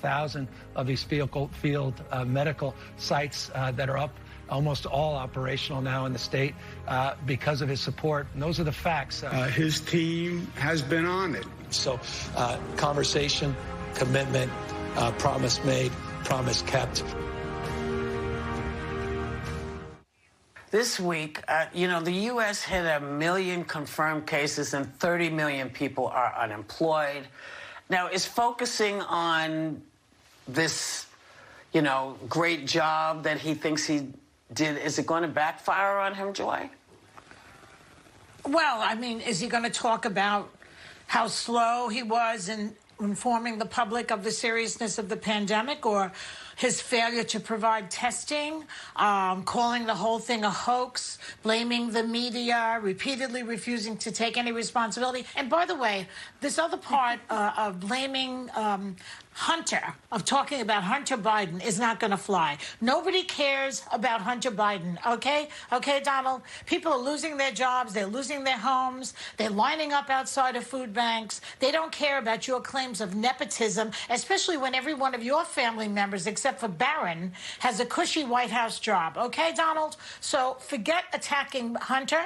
1,000 of these field medical sites that are up, almost all operational now in the state because of his support. And those are the facts. His team has been on it. So conversation, commitment, promise made, promise kept. This week, the U.S. hit 1 million confirmed cases and 30 million people are unemployed. Now, is focusing on this, great job that he thinks he did, is it going to backfire on him, Joy? Well, I mean, is he going to talk about how slow he was in informing the public of the seriousness of the pandemic, or his failure to provide testing, calling the whole thing a hoax, blaming the media, repeatedly refusing to take any responsibility? And by the way, this other part of blaming Hunter, of talking about Hunter Biden, is not going to fly. Nobody cares about Hunter Biden, okay? Okay, Donald? People are losing their jobs. They're losing their homes. They're lining up outside of food banks. They don't care about your claims of nepotism, especially when every one of your family members, except for Barron, has a cushy White House job, okay, Donald? So forget attacking Hunter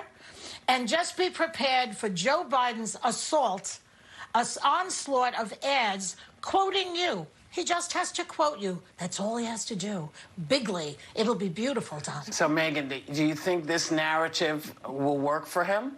and just be prepared for Joe Biden's assault, onslaught of ads quoting you. He just has to quote you. That's all he has to do. Bigly. It'll be beautiful, Donald. So, Megan, do you think this narrative will work for him?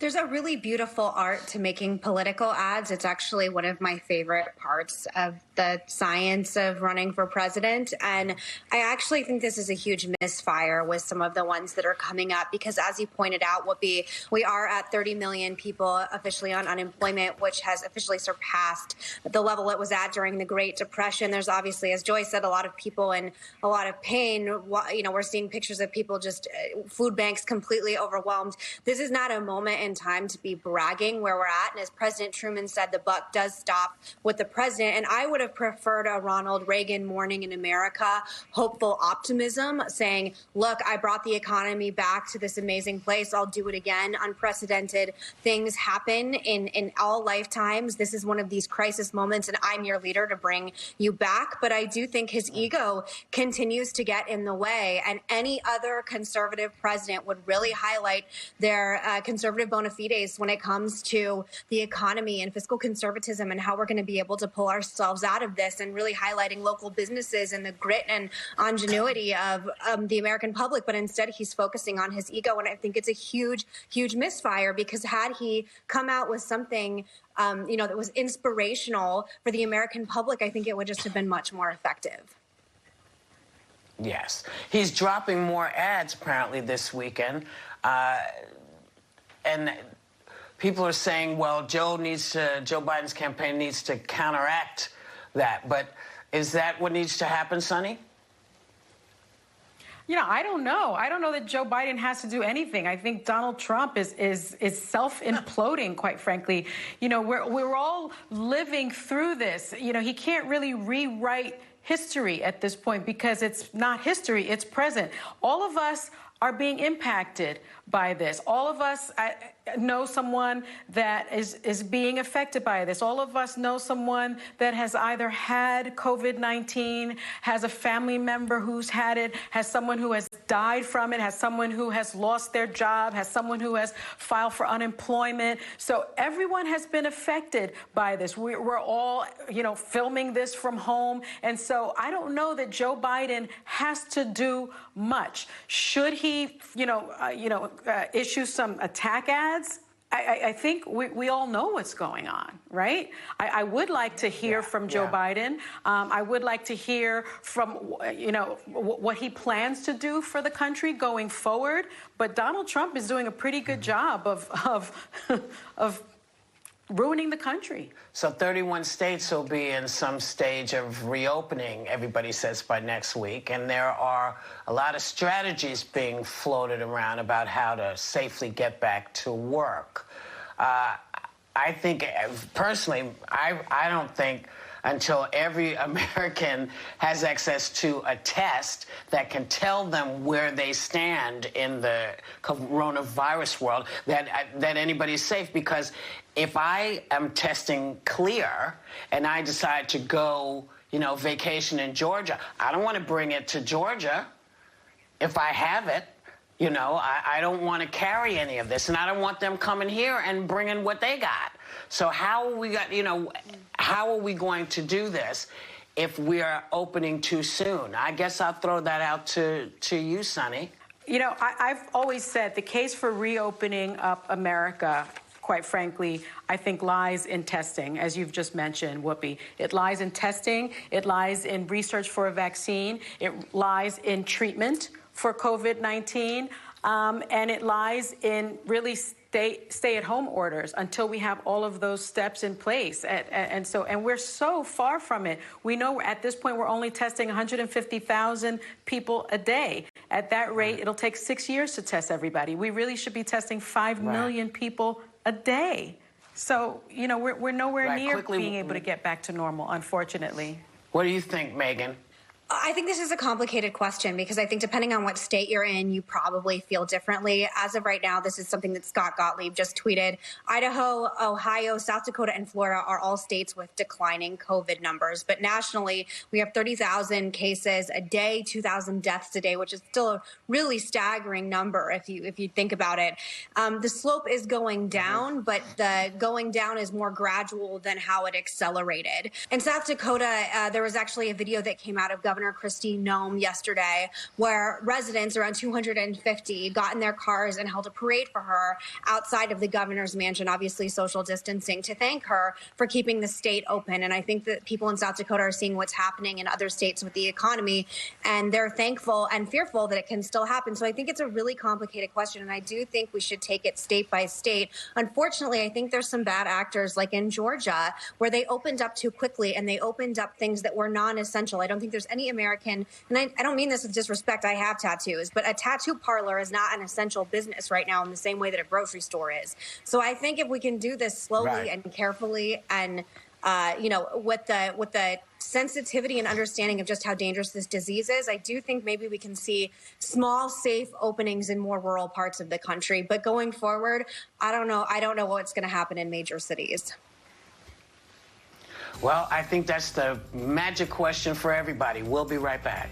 There's a really beautiful art to making political ads. It's actually one of my favorite parts of the science of running for president. And I actually think this is a huge misfire with some of the ones that are coming up, because as you pointed out, Whoopi, we are at 30 million people officially on unemployment, which has officially surpassed the level it was at during the Great Depression. There's obviously, as Joy said, a lot of people in a lot of pain. We're seeing pictures of people just food banks completely overwhelmed. This is not a moment in time to be bragging where we're at. And as President Truman said, the buck does stop with the president. And I would have preferred a Ronald Reagan Morning in America, hopeful optimism, saying, look, I brought the economy back to this amazing place. I'll do it again. Unprecedented things happen in all lifetimes. This is one of these crisis moments, and I'm your leader to bring you back. But I do think his ego continues to get in the way. And any other conservative president would really highlight their conservative bona fides when it comes to the economy and fiscal conservatism and how we're going to be able to pull ourselves out of this, and really highlighting local businesses and the grit and ingenuity of the American public. But instead, he's focusing on his ego. And I think it's a huge, huge misfire, because had he come out with something that was inspirational for the American public, I think it would just have been much more effective. Yes. He's dropping more ads apparently this weekend. And people are saying, well, Joe Biden's campaign needs to counteract that. But is that what needs to happen, Sonny? I don't know. I don't know that Joe Biden has to do anything. I think Donald Trump is self-imploding, quite frankly. We're all living through this. He can't really rewrite history at this point, because it's not history, it's present. All of us are being impacted by this. All of us know someone that is being affected by this. All of us know someone that has either had COVID-19, has a family member who's had it, has someone who has died from it, has someone who has lost their job, has someone who has filed for unemployment. So everyone has been affected by this. We're all, filming this from home. And so I don't know that Joe Biden has to do much. Should he, issue some attack ads? I think we all know what's going on, right? I would like to hear from Joe Biden. I would like to hear from, what he plans to do for the country going forward. But Donald Trump is doing a pretty good job of ruining the country. So 31 states will be in some stage of reopening, everybody says, by next week. And there are a lot of strategies being floated around about how to safely get back to work. I think, personally, I don't think until every American has access to a test that can tell them where they stand in the coronavirus world, that anybody's safe. Because if I am testing clear and I decide to go, vacation in Georgia, I don't want to bring it to Georgia if I have it. I don't want to carry any of this, and I don't want them coming here and bringing what they got. So how are we going to do this if we are opening too soon? I guess I'll throw that out to you, Sonny. I've always said the case for reopening up America, quite frankly, I think lies in testing, as you've just mentioned, Whoopi. It lies in testing. It lies in research for a vaccine. It lies in treatment for COVID-19. And it lies in really stay-at-home orders until we have all of those steps in place. And we're so far from it. We know at this point we're only testing 150,000 people a day. At that rate, it'll take 6 years to test everybody. We really should be testing 5 million people a day. So, we're nowhere near being able to get back to normal, unfortunately. What do you think, Megan? I think this is a complicated question because I think depending on what state you're in, you probably feel differently. As of right now, this is something that Scott Gottlieb just tweeted. Idaho, Ohio, South Dakota, and Florida are all states with declining COVID numbers. But nationally, we have 30,000 cases a day, 2,000 deaths a day, which is still a really staggering number if you think about it. The slope is going down, but the going down is more gradual than how it accelerated. In South Dakota, there was actually a video that came out of Governor Kristi Noem yesterday, where residents, around 250, got in their cars and held a parade for her outside of the governor's mansion, obviously social distancing, to thank her for keeping the state open. And I think that people in South Dakota are seeing what's happening in other states with the economy, and they're thankful and fearful that it can still happen. So I think it's a really complicated question, and I do think we should take it state by state. Unfortunately, I think there's some bad actors, like in Georgia, where they opened up too quickly and they opened up things that were non-essential. I don't think there's any American, and I don't mean this with disrespect, I have tattoos, but a tattoo parlor is not an essential business right now in the same way that a grocery store is. So I think if we can do this slowly and carefully and, with the sensitivity and understanding of just how dangerous this disease is, I do think maybe we can see small, safe openings in more rural parts of the country. But going forward, I don't know what's going to happen in major cities. Well, I think that's the magic question for everybody. We'll be right back.